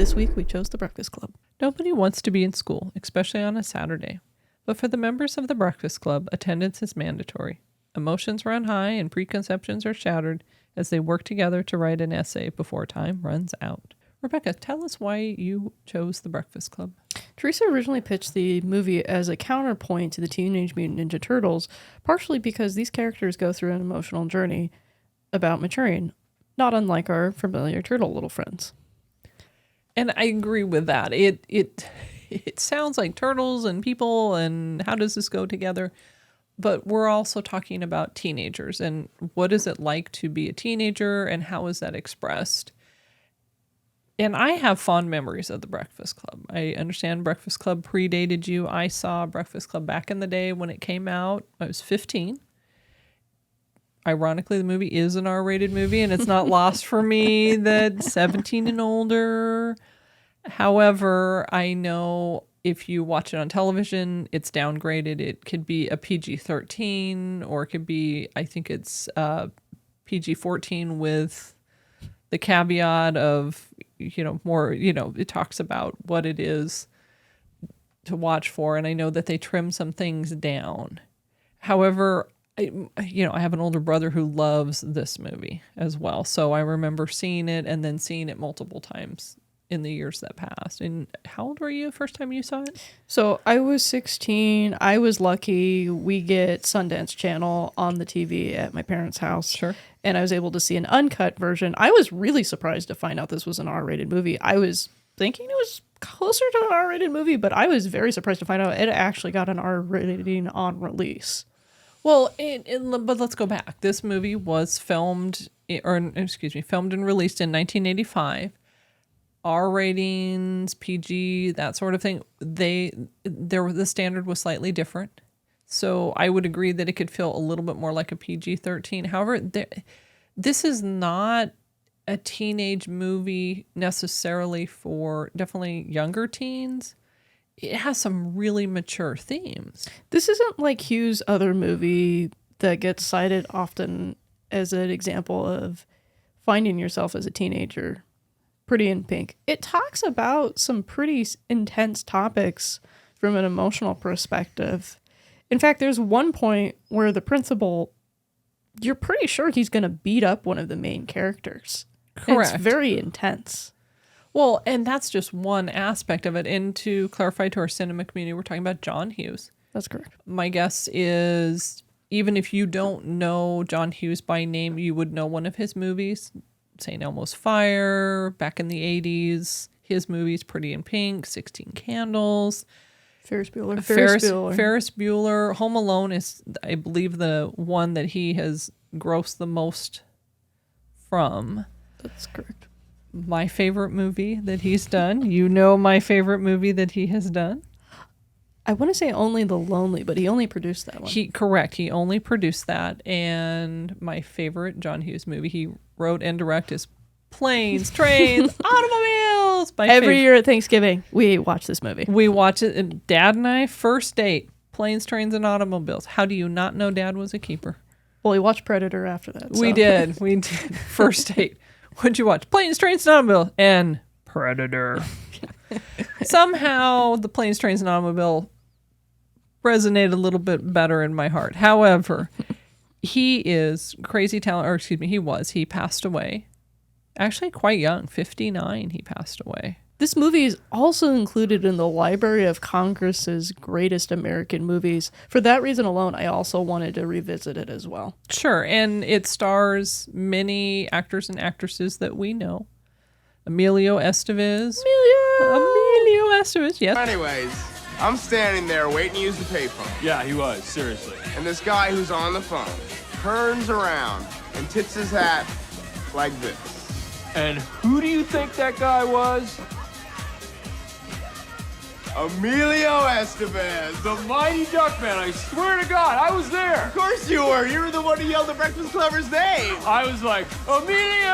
This week we chose The Breakfast Club. Nobody wants to be in school, especially on a Saturday. But for the members of the Breakfast Club, attendance is mandatory. Emotions run high and preconceptions are shattered as they work together to write an essay before time runs out. Rebecca, tell us why you chose The Breakfast Club. Teresa originally pitched the movie as a counterpoint to the Teenage Mutant Ninja Turtles, partially because these characters go through an emotional journey about maturing, not unlike our familiar turtle little friends. And I agree with that. It sounds like turtles and people and how does this go together? But we're also talking about teenagers and what is it like to be a teenager and how is that expressed? And I have fond memories of the Breakfast Club. I understand Breakfast Club predated you. I saw Breakfast Club back in the day when it came out. I was 15. Ironically, the movie is an R-rated movie, and it's not lost for me that 17 and older. However, I know if you watch it on television, it's downgraded. It could be a PG-13, or it could be, I think it's PG-14 with the caveat of, more, it talks about what it is to watch for. And I know that they trim some things down. However, I have an older brother who loves this movie as well. So I remember seeing it and then seeing it multiple times in the years that passed. And how old were you first time you saw it? So I was 16. I was lucky. We get Sundance Channel on the TV at my parents' house. Sure. And I was able to see an uncut version. I was really surprised to find out this was an R-rated movie. I was thinking it was closer to an R-rated movie, but I was very surprised to find out it actually got an R rating on release. Well, but let's go back. This movie was filmed and released in 1985. R ratings, PG, that sort of thing. The standard was slightly different. So I would agree that it could feel a little bit more like a PG-13. However, this is not a teenage movie necessarily for definitely younger teens. It has some really mature themes. This isn't like Hughes' other movie that gets cited often as an example of finding yourself as a teenager. Pretty in Pink. It talks about some pretty intense topics from an emotional perspective. In fact, there's one point where the principal, you're pretty sure he's going to beat up one of the main characters. Correct. It's very intense. Well, and that's just one aspect of it. And to clarify to our cinema community, we're talking about John Hughes. That's correct. My guess is even if you don't know John Hughes by name, you would know one of his movies. St. Elmo's Fire, back in the 80s. His movies, Pretty in Pink, 16 Candles. Ferris Bueller. Ferris Bueller. Home Alone is, I believe, the one that he has grossed the most from. That's correct. My favorite movie that he's done. You know my favorite movie that he has done? I want to say Only the Lonely, but he only produced that one. Correct. He only produced that. And my favorite John Hughes movie he wrote and directed is Planes, Trains, Automobiles. Every year at Thanksgiving, we watch this movie. We watch it. And Dad and I, first date, Planes, Trains, and Automobiles. How do you not know Dad was a keeper? Well, we watched Predator after that. So. We did. First date. What'd you watch? Planes, Trains, and Automobiles. And Predator. Somehow the Planes, Trains, and Automobile resonated a little bit better in my heart. However, he is crazy talent, he passed away. Actually quite young, 59 he passed away. This movie is also included in the Library of Congress's Greatest American Movies. For that reason alone, I also wanted to revisit it as well. Sure, and it stars many actors and actresses that we know. Emilio Estevez, yes. Anyways, I'm standing there waiting to use the payphone. Yeah, he was, seriously. And this guy who's on the phone turns around and tips his hat like this. And who do you think that guy was? Emilio Estevez. The Mighty Duckman, I swear to God, I was there. Of course you were. You were the one who yelled the Breakfast Clubber's name. I was like, Emilio!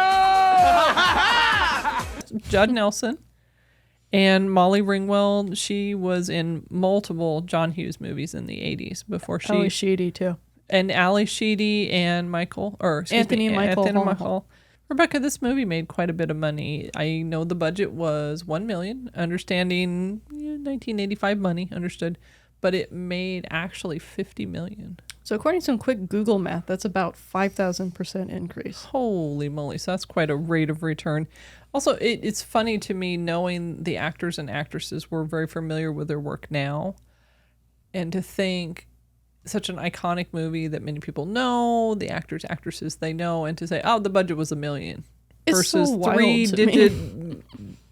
Judd Nelson and Molly Ringwald. She was in multiple John Hughes movies in the 80s before she... Ally Sheedy, too. And Ally Sheedy and Anthony Michael. Rebecca, this movie made quite a bit of money. I know the budget was $1 million, understanding 1985 money, understood, but it made actually $50 million. So according to some quick Google math, that's about 5,000% increase. Holy moly. So that's quite a rate of return. Also, it's funny to me knowing the actors and actresses were very familiar with their work now. And to think such an iconic movie that many people know, the actors, actresses they know, and to say, oh, the budget was $1 million It's versus so wild to three-digit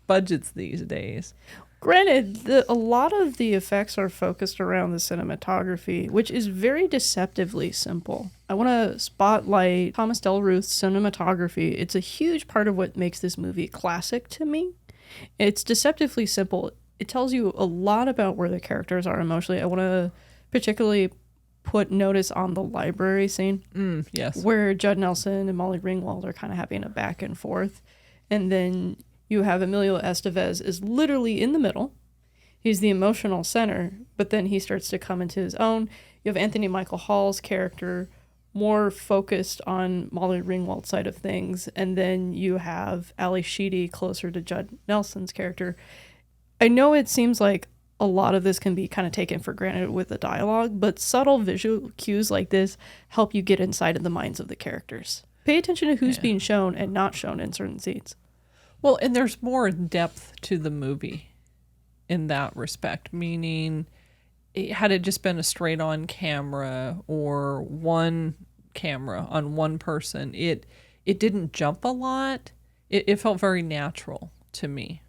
budgets these days. Granted, a lot of the effects are focused around the cinematography, which is very deceptively simple. I want to spotlight Thomas Del Ruth's cinematography. It's a huge part of what makes this movie classic to me. It's deceptively simple. It tells you a lot about where the characters are emotionally. I want to particularly put notice on the library scene. Yes. Where Judd Nelson and Molly Ringwald are kind of having a back and forth. And then you have Emilio Estevez is literally in the middle. He's the emotional center, but then he starts to come into his own. You have Anthony Michael Hall's character more focused on Molly Ringwald's side of things. And then you have Ali Sheedy closer to Judd Nelson's character. I know it seems like a lot of this can be kind of taken for granted with the dialogue, but subtle visual cues like this help you get inside of the minds of the characters. Pay attention to who's being shown and not shown in certain scenes. Well, and there's more depth to the movie in that respect, meaning had it just been a straight on camera or one camera on one person, it didn't jump a lot. It felt very natural to me.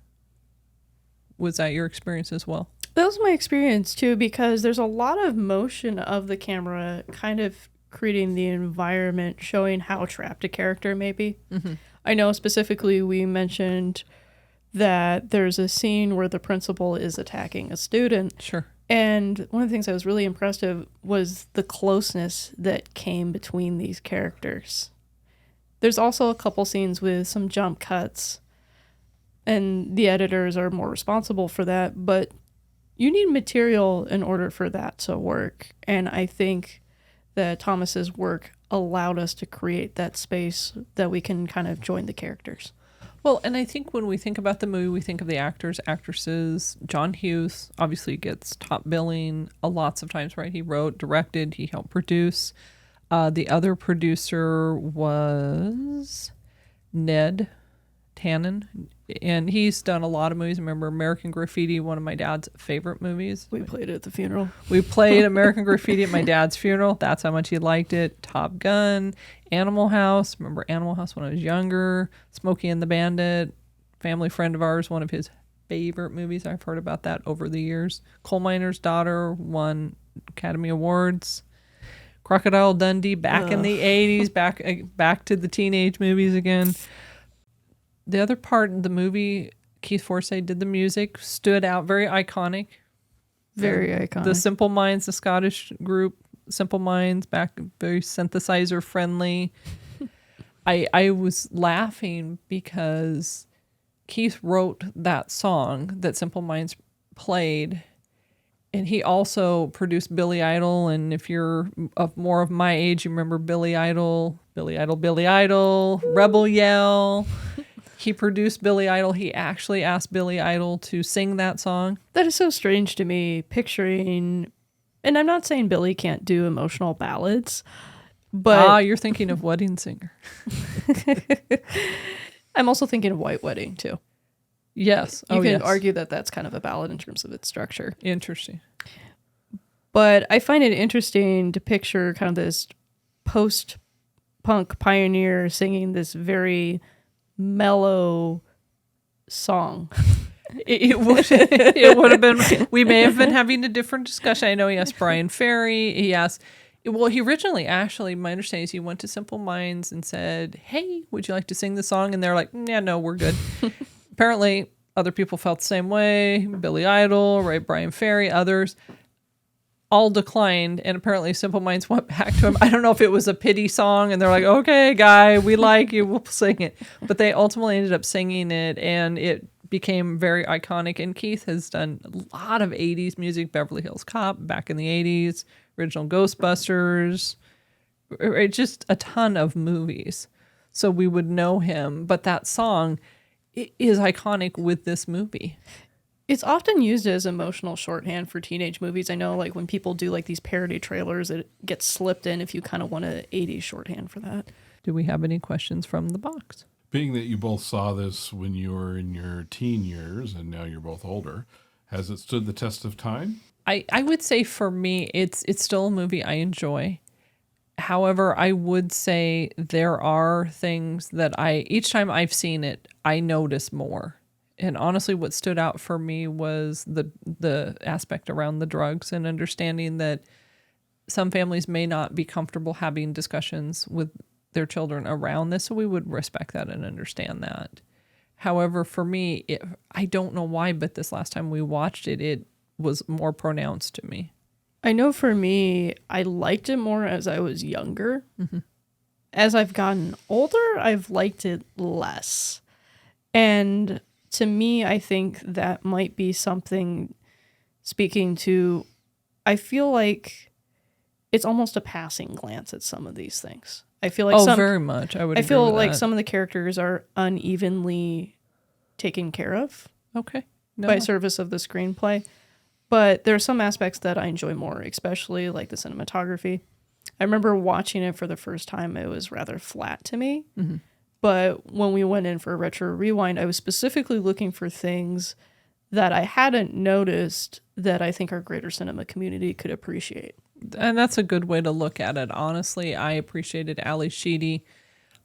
Was that your experience as well? That was my experience too, because there's a lot of motion of the camera kind of creating the environment, showing how trapped a character may be. Mm-hmm. I know specifically we mentioned that there's a scene where the principal is attacking a student. Sure. And one of the things I was really impressed with was the closeness that came between these characters. There's also a couple scenes with some jump cuts, and the editors are more responsible for that, but you need material in order for that to work. And I think that Thomas's work allowed us to create that space that we can kind of join the characters. Well, and I think when we think about the movie, we think of the actors, actresses. John Hughes obviously gets top billing lots of times, right? He wrote, directed, he helped produce. The other producer was Ned Tannen, and he's done a lot of movies. I remember American Graffiti, one of my dad's favorite movies. We played it at the funeral. We played American Graffiti at my dad's funeral. That's how much he liked it. Top Gun, Animal House. Remember Animal House when I was younger. Smokey and the Bandit, family friend of ours, one of his favorite movies. I've heard about that over the years. Coal Miner's Daughter won Academy Awards. Crocodile Dundee back in the 80s, back to the teenage movies again. The other part of the movie, Keith Forsey did the music, stood out, very iconic. Very iconic. The Simple Minds, the Scottish group, Simple Minds, back very synthesizer friendly. I was laughing because Keith wrote that song that Simple Minds played, and he also produced Billy Idol. And if you're of more of my age, you remember Billy Idol, Rebel Yell. He produced Billy Idol. He actually asked Billy Idol to sing that song. That is so strange to me, picturing, and I'm not saying Billy can't do emotional ballads, but you're thinking of Wedding Singer. I'm also thinking of White Wedding too. Yes. You can argue that that's kind of a ballad in terms of its structure. Interesting. But I find it interesting to picture kind of this post-punk pioneer singing this very mellow song. It would have been, we may have been having a different discussion. I know he asked Brian Ferry. He originally, actually, my understanding is he went to Simple Minds and said, hey, would you like to sing the song? And they're like, yeah, no, we're good. Apparently, other people felt the same way. Billy Idol, right? Brian Ferry, others all declined. And apparently Simple Minds went back to him. I don't know if it was a pity song and they're like, okay, guy, we like you. We'll sing it. But they ultimately ended up singing it, and it became very iconic. And Keith has done a lot of 80s music, Beverly Hills Cop back in the 80s, original Ghostbusters, just a ton of movies. so we would know him. But that song is iconic with this movie. It's often used as emotional shorthand for teenage movies. I know, like, when people do like these parody trailers, it gets slipped in if you kind of want an 80s shorthand for that. Do we have any questions from the box? Being that you both saw this when you were in your teen years and now you're both older, has it stood the test of time? I would say for me, it's still a movie I enjoy. However, I would say there are things that each time I've seen it, I notice more. And honestly, what stood out for me was the aspect around the drugs and understanding that some families may not be comfortable having discussions with their children around this. So we would respect that and understand that. However, for me, I don't know why, but this last time we watched it, it was more pronounced to me. I know for me, I liked it more as I was younger. Mm-hmm. As I've gotten older, I've liked it less. And to me, I think that might be something speaking to, I feel like it's almost a passing glance at some of these things. I feel like very much. I feel agree with like that. some of the characters are unevenly taken care of Okay. No. by service of the screenplay. But there are some aspects that I enjoy more, especially like the cinematography. I remember watching it for the first time, it was rather flat to me. Mm-hmm. But when we went in for a retro rewind, I was specifically looking for things that I hadn't noticed that I think our greater cinema community could appreciate. And that's a good way to look at it. Honestly, I appreciated Ali Sheedy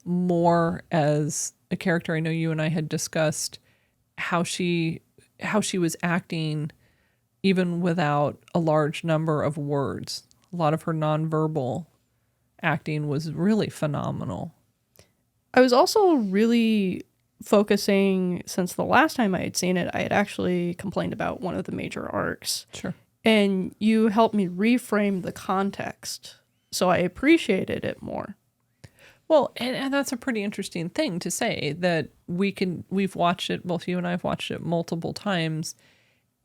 more as a character. I know you and I had discussed how she was acting even without a large number of words. A lot of her nonverbal acting was really phenomenal. I was also really focusing, since the last time I had seen it, I had actually complained about one of the major arcs. Sure. And you helped me reframe the context, so I appreciated it more. Well, and that's a pretty interesting thing to say, that we've watched it, both you and I have watched it multiple times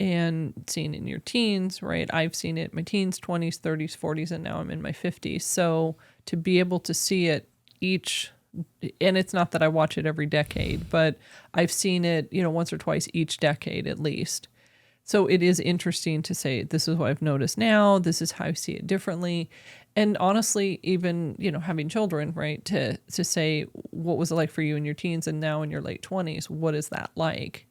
and seen in your teens, right? I've seen it in my teens, 20s, 30s, 40s, and now I'm in my 50s. So to be able to see it and it's not that I watch it every decade, but I've seen it, once or twice each decade at least. So it is interesting to say, this is what I've noticed now. This is how I see it differently. And honestly, even, having children, right, to say, what was it like for you in your teens and now in your late 20s? What is that like?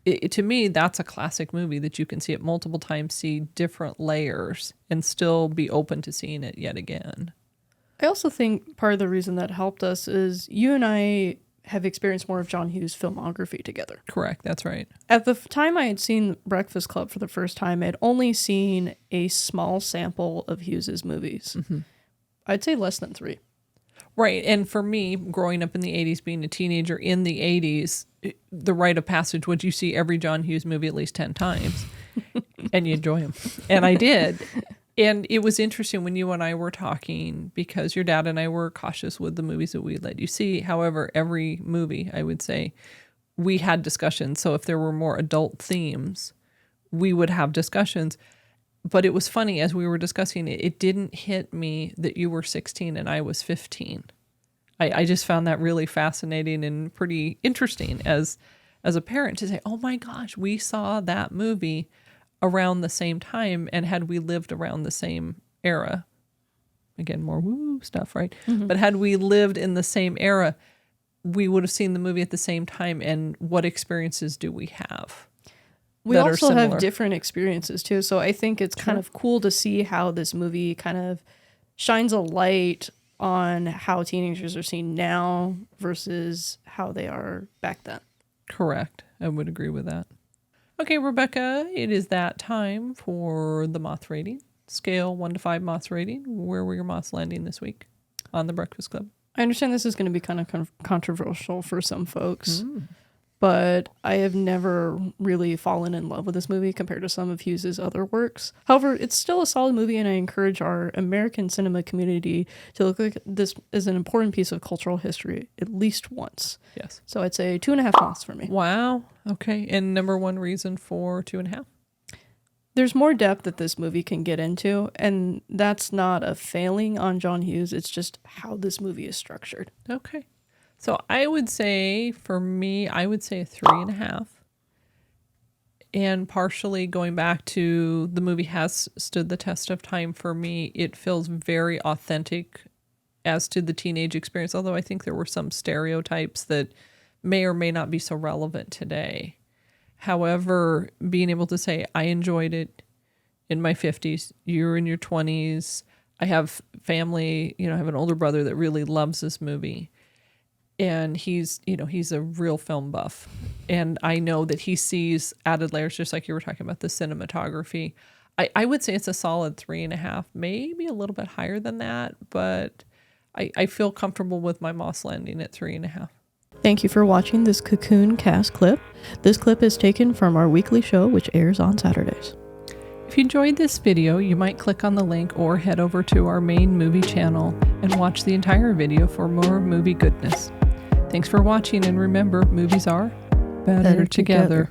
To me, that's a classic movie that you can see it multiple times, see different layers, and still be open to seeing it yet again. I also think part of the reason that helped us is you and I have experienced more of John Hughes' filmography together. Correct, that's right. At the time I had seen Breakfast Club for the first time, I'd only seen a small sample of Hughes's movies. Mm-hmm. I'd say less than 3. Right, and for me, growing up in the 80s, being a teenager in the 80s, the rite of passage was you see every John Hughes movie at least 10 times, and you enjoy them. And I did. And it was interesting when you and I were talking, because your dad and I were cautious with the movies that we let you see. However, every movie, I would say, we had discussions. So if there were more adult themes, we would have discussions. But it was funny, as we were discussing it, it didn't hit me that you were 16 and I was 15. I just found that really fascinating and pretty interesting as a parent to say, oh my gosh, we saw that movie around the same time, and had we lived around the same era, again, more woo stuff, right? Mm-hmm. But had we lived in the same era, we would have seen the movie at the same time. And what experiences do we have? We also have different experiences too. So I think it's kind of cool to see how this movie kind of shines a light on how teenagers are seen now versus how they are back then. Correct. I would agree with that. Okay, Rebecca, it is that time for the moth rating. Scale 1 to 5 moths rating. Where were your moths landing this week on The Breakfast Club? I understand this is going to be kind of controversial for some folks, but I have never really fallen in love with this movie compared to some of Hughes's other works. However, it's still a solid movie, and I encourage our American cinema community to look at this as an important piece of cultural history at least once. Yes. So I'd say 2.5 moths for me. Wow. Okay. And number one reason for 2.5? There's more depth that this movie can get into, and that's not a failing on John Hughes. It's just how this movie is structured. Okay. So I would say, for me, I would say a 3.5. And partially going back to the movie has stood the test of time for me. It feels very authentic as to the teenage experience, although I think there were some stereotypes that may or may not be so relevant today. However, being able to say, I enjoyed it in my 50s, you're in your 20s. I have family, I have an older brother that really loves this movie. And he's a real film buff. And I know that he sees added layers, just like you were talking about the cinematography. I would say it's a solid 3.5, maybe a little bit higher than that, but I feel comfortable with my Moss Landing at 3.5. Thank you for watching this Cocoon cast clip. This clip is taken from our weekly show, which airs on Saturdays. If you enjoyed this video, you might click on the link or head over to our main movie channel and watch the entire video for more movie goodness. Thanks for watching, and remember, movies are better together.